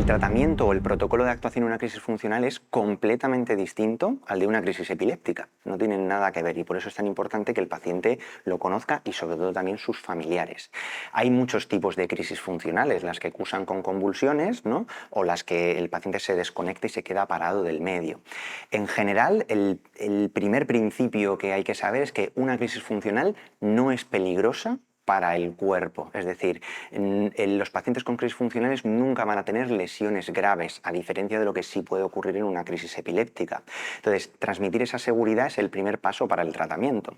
tratamiento o el protocolo de actuación en una crisis funcional es completamente distinto al de una crisis epiléptica. No tienen nada que ver y por eso es tan importante que el paciente lo conozca y sobre todo también sus familiares. Hay muchos tipos de crisis funcionales, las que cursan con convulsiones, ¿no? O las que el paciente se desconecta y se queda parado del medio. En general, el primer principio que hay que saber es que una crisis funcional no es peligrosa para el cuerpo. Es decir, los pacientes con crisis funcionales nunca van a tener lesiones graves, a diferencia de lo que sí puede ocurrir en una crisis epiléptica. Entonces, transmitir esa seguridad es el primer paso para el tratamiento.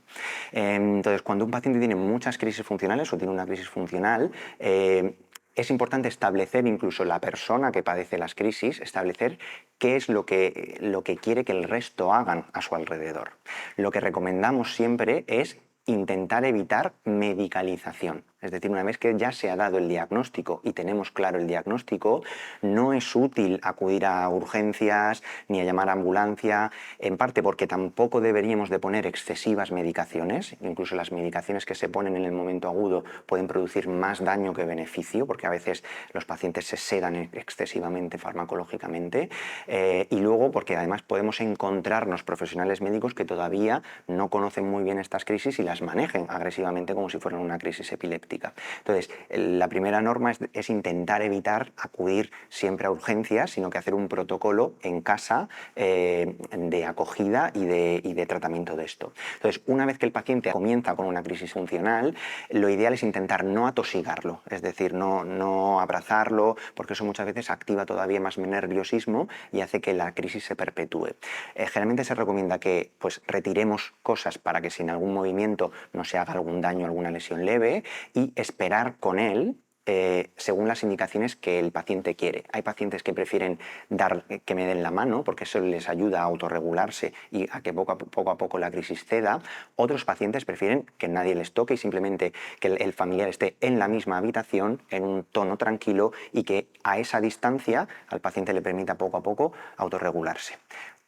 Entonces, cuando un paciente tiene muchas crisis funcionales o tiene una crisis funcional, es importante establecer, incluso la persona que padece las crisis, establecer qué es lo que quiere que el resto hagan a su alrededor. Lo que recomendamos siempre es intentar evitar medicalización. Es decir, una vez que ya se ha dado el diagnóstico y tenemos claro el diagnóstico, no es útil acudir a urgencias ni a llamar a ambulancia, en parte porque tampoco deberíamos de poner excesivas medicaciones. Incluso las medicaciones que se ponen en el momento agudo pueden producir más daño que beneficio, porque a veces los pacientes se sedan excesivamente farmacológicamente. Y luego porque además podemos encontrarnos profesionales médicos que todavía no conocen muy bien estas crisis y las manejen agresivamente como si fueran una crisis epiléptica. Entonces, la primera norma es intentar evitar acudir siempre a urgencias, sino que hacer un protocolo en casa de acogida y de tratamiento de esto. Entonces, una vez que el paciente comienza con una crisis funcional, lo ideal es intentar no atosigarlo, es decir, no abrazarlo, porque eso muchas veces activa todavía más nerviosismo y hace que la crisis se perpetúe. Generalmente se recomienda que pues, retiremos cosas para que si en algún movimiento no se haga algún daño, alguna lesión leve, y esperar con él según las indicaciones que el paciente quiere. Hay pacientes que prefieren que me den la mano porque eso les ayuda a autorregularse y a que poco a poco la crisis ceda. Otros pacientes prefieren que nadie les toque y simplemente que el familiar esté en la misma habitación en un tono tranquilo y que a esa distancia al paciente le permita poco a poco autorregularse.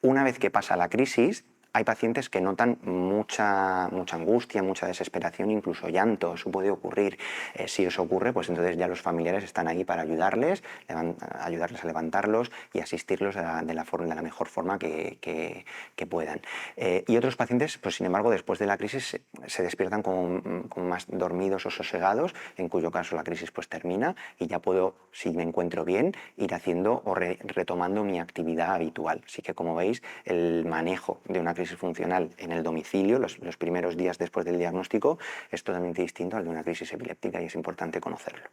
Una vez que pasa la crisis, hay pacientes que notan mucha angustia, mucha desesperación, incluso llanto. Eso puede ocurrir. Si eso ocurre, pues entonces ya los familiares están ahí para ayudarles a levantarlos y asistirlos de la mejor forma que puedan. Y otros pacientes, pues sin embargo, después de la crisis se despiertan como más dormidos o sosegados, en cuyo caso la crisis pues termina y ya puedo, si me encuentro bien, ir haciendo o retomando mi actividad habitual. Así que, como veis, el manejo de una crisis funcional en el domicilio, los primeros días después del diagnóstico, es totalmente distinto al de una crisis epiléptica y es importante conocerlo.